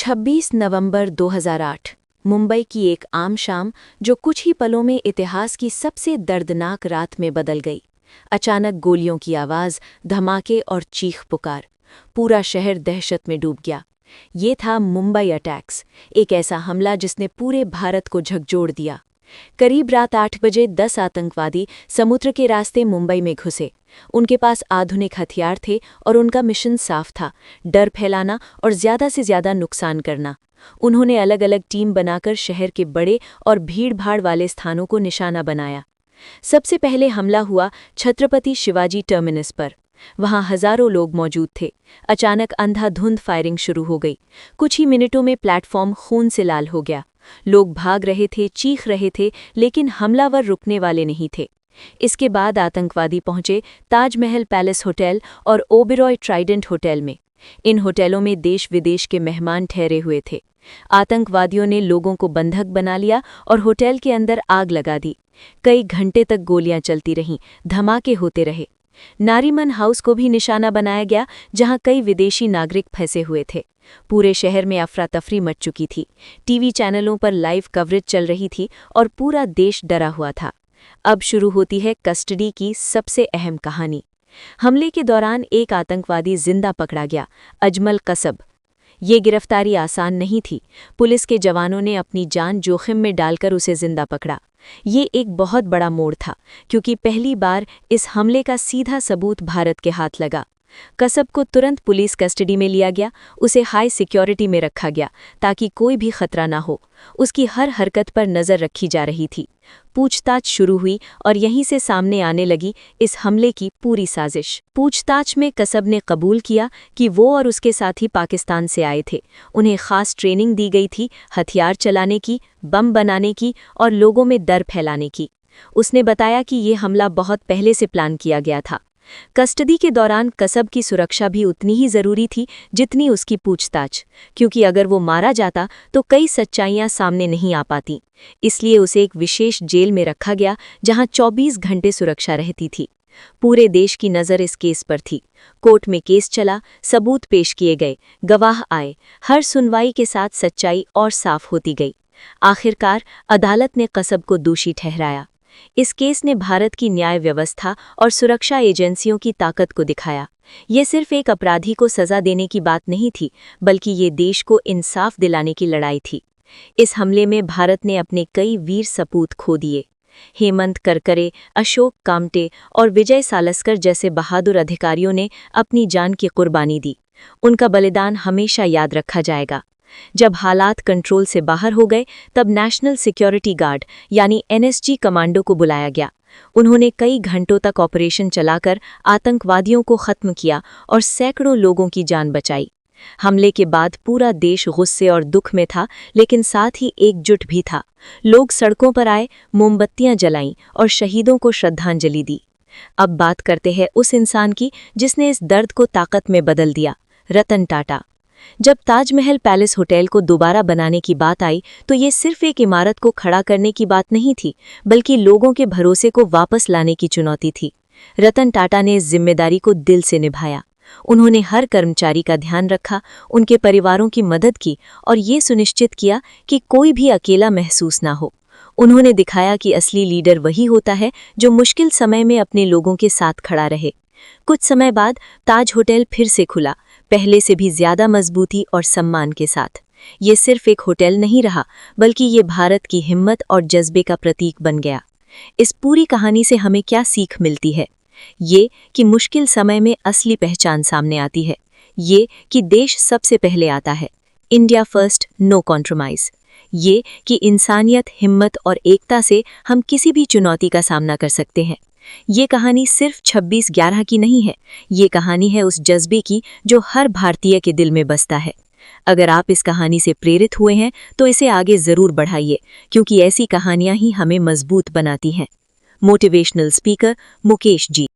26 नवंबर 2008 मुंबई की एक आम शाम जो कुछ ही पलों में इतिहास की सबसे दर्दनाक रात में बदल गई। अचानक गोलियों की आवाज़, धमाके और चीख पुकार। पूरा शहर दहशत में डूब गया। ये था मुंबई अटैक्स, एक ऐसा हमला जिसने पूरे भारत को झकझोर दिया। करीब रात 8 बजे 10 आतंकवादी समुद्र के रास्ते मुंबई में घुसे। उनके पास आधुनिक हथियार थे और उनका मिशन साफ था, डर फैलाना और ज़्यादा से ज़्यादा नुकसान करना। उन्होंने अलग अलग टीम बनाकर शहर के बड़े और भीड़-भाड़ वाले स्थानों को निशाना बनाया। सबसे पहले हमला हुआ छत्रपति शिवाजी टर्मिनस पर। वहां हजारों लोग मौजूद थे। अचानक अंधाधुंध फायरिंग शुरू हो गई। कुछ ही मिनटों में प्लेटफॉर्म खून से लाल हो गया। लोग भाग रहे थे, चीख रहे थे, लेकिन हमलावर रुकने वाले नहीं थे। इसके बाद आतंकवादी पहुंचे ताजमहल पैलेस होटल और ओबेरॉय ट्राइडेंट होटल में। इन होटलों में देश विदेश के मेहमान ठहरे हुए थे। आतंकवादियों ने लोगों को बंधक बना लिया और होटल के अंदर आग लगा दी। कई घंटे तक गोलियां चलती रहीं, धमाके होते रहे। नारीमन हाउस को भी निशाना बनाया गया, जहां कई विदेशी नागरिक फंसे हुए थे। पूरे शहर में अफरा तफरी मच चुकी थी। टीवी चैनलों पर लाइव कवरेज चल रही थी और पूरा देश डरा हुआ था। अब शुरू होती है कस्टडी की सबसे अहम कहानी। हमले के दौरान एक आतंकवादी जिंदा पकड़ा गया, अजमल कसब। ये गिरफ्तारी आसान नहीं थी। पुलिस के जवानों ने अपनी जान जोखिम में डालकर उसे जिंदा पकड़ा। ये एक बहुत बड़ा मोड़ था, क्योंकि पहली बार इस हमले का सीधा सबूत भारत के हाथ लगा। कसब को तुरंत पुलिस कस्टडी में लिया गया। उसे हाई सिक्योरिटी में रखा गया ताकि कोई भी खतरा ना हो। उसकी हर हरकत पर नज़र रखी जा रही थी। पूछताछ शुरू हुई और यहीं से सामने आने लगी इस हमले की पूरी साजिश। पूछताछ में कसब ने कबूल किया कि वो और उसके साथी पाकिस्तान से आए थे। उन्हें खास ट्रेनिंग दी गई थी, हथियार चलाने की, बम बनाने की और लोगों में डर फैलाने की। उसने बताया कि ये हमला बहुत पहले से प्लान किया गया था। कस्टडी के दौरान कसब की सुरक्षा भी उतनी ही जरूरी थी जितनी उसकी पूछताछ, क्योंकि अगर वो मारा जाता तो कई सच्चाइयां सामने नहीं आ पाती। इसलिए उसे एक विशेष जेल में रखा गया, जहां 24 घंटे सुरक्षा रहती थी। पूरे देश की नज़र इस केस पर थी। कोर्ट में केस चला, सबूत पेश किए गए, गवाह आए। हर सुनवाई के साथ सच्चाई और साफ होती गई। आखिरकार अदालत ने कसब को दोषी ठहराया। इस केस ने भारत की न्याय व्यवस्था और सुरक्षा एजेंसियों की ताकत को दिखाया। ये सिर्फ एक अपराधी को सजा देने की बात नहीं थी, बल्कि ये देश को इंसाफ दिलाने की लड़ाई थी। इस हमले में भारत ने अपने कई वीर सपूत खो दिए। हेमंत करकरे, अशोक कामटे और विजय सालस्कर जैसे बहादुर अधिकारियों ने अपनी जान की कुर्बानी दी। उनका बलिदान हमेशा याद रखा जाएगा। जब हालात कंट्रोल से बाहर हो गए, तब नेशनल सिक्योरिटी गार्ड यानी एनएसजी कमांडो को बुलाया गया। उन्होंने कई घंटों तक ऑपरेशन चलाकर आतंकवादियों को खत्म किया और सैकड़ों लोगों की जान बचाई। हमले के बाद पूरा देश गुस्से और दुख में था, लेकिन साथ ही एकजुट भी था। लोग सड़कों पर आए, मोमबत्तियां जलाईं और शहीदों को श्रद्धांजलि दी। अब बात करते हैं उस इंसान की जिसने इस दर्द को ताकत में बदल दिया, रतन टाटा। जब ताजमहल पैलेस होटल को दोबारा बनाने की बात आई, तो ये सिर्फ एक इमारत को खड़ा करने की बात नहीं थी, बल्कि लोगों के भरोसे को वापस लाने की चुनौती थी। रतन टाटा ने इस जिम्मेदारी को दिल से निभाया। उन्होंने हर कर्मचारी का ध्यान रखा, उनके परिवारों की मदद की और ये सुनिश्चित किया कि कोई भी अकेला महसूस ना हो। उन्होंने दिखाया कि असली लीडर वही होता है जो मुश्किल समय में अपने लोगों के साथ खड़ा रहे। कुछ समय बाद ताज होटल फिर से खुला, पहले से भी ज्यादा मजबूती और सम्मान के साथ। ये सिर्फ एक होटल नहीं रहा, बल्कि ये भारत की हिम्मत और जज्बे का प्रतीक बन गया। इस पूरी कहानी से हमें क्या सीख मिलती है? ये कि मुश्किल समय में असली पहचान सामने आती है। ये कि देश सबसे पहले आता है। India first, no compromise. ये कि इंसानियत, हिम्मत और एकता से हम किसी भी चुनौती का सामना कर सकते हैं। ये कहानी सिर्फ 26/11 की नहीं है। ये कहानी है उस जज्बे की जो हर भारतीय के दिल में बसता है। अगर आप इस कहानी से प्रेरित हुए हैं, तो इसे आगे जरूर बढ़ाइए, क्योंकि ऐसी कहानियां ही हमें मजबूत बनाती हैं। Motivational speaker Mukesh ji.